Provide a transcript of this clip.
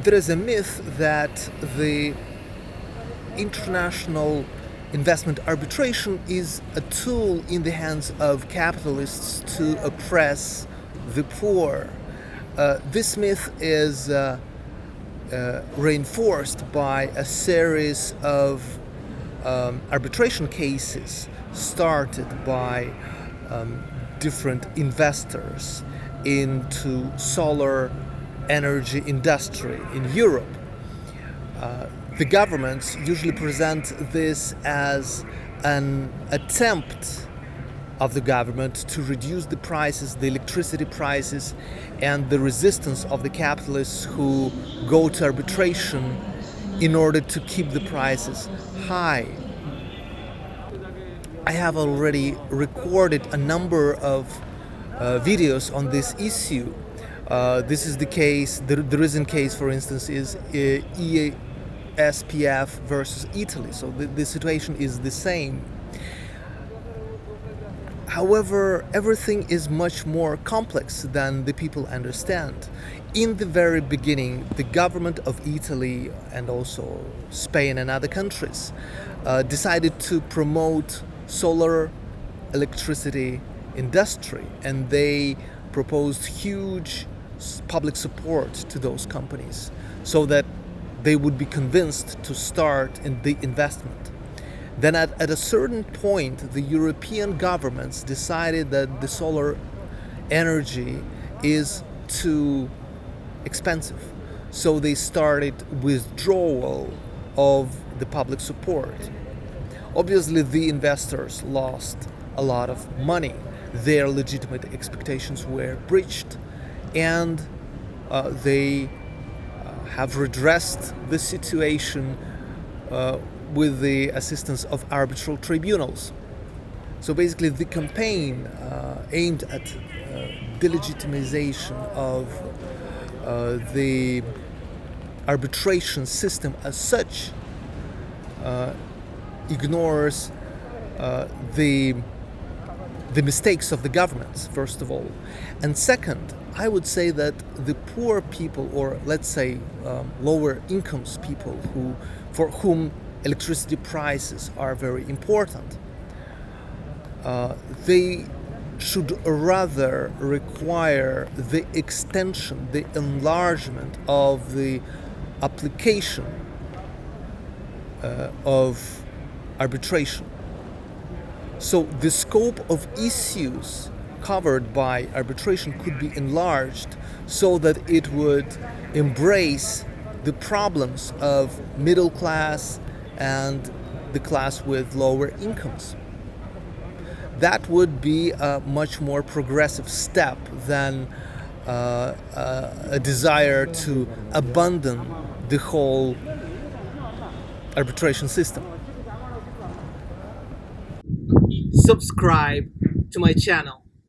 There is a myth that the international investment arbitration is a tool in the hands of capitalists to oppress the poor. This myth is reinforced by a series of arbitration cases started by different investors into solar energy industry in Europe. The governments usually present this as an attempt of the government to reduce the prices, the electricity prices, and the resistance of the capitalists who go to arbitration in order to keep the prices high. I have already recorded a number of videos on this issue. This is the case, the recent case, for instance, is ESPF versus Italy, so the situation is the same. However, everything is much more complex than the people understand. In the very beginning, the government of Italy and also Spain and other countries decided to promote solar electricity industry, and they proposed huge public support to those companies so that they would be convinced to start in the investment. Then at a certain point, the European governments decided that the solar energy is too expensive. So they started withdrawal of the public support. Obviously, the investors lost a lot of money. Their legitimate expectations were breached, and they have redressed the situation with the assistance of arbitral tribunals. So basically, the campaign aimed at delegitimization of the arbitration system as such ignores the mistakes of the governments, first of all. And second, I would say that the poor people, or let's say lower incomes people for whom electricity prices are very important, they should rather require the extension, the enlargement of the application of arbitration. So the scope of issues covered by arbitration could be enlarged so that it would embrace the problems of middle class and the class with lower incomes. That would be a much more progressive step than a desire to abandon the whole arbitration system. Subscribe to my channel.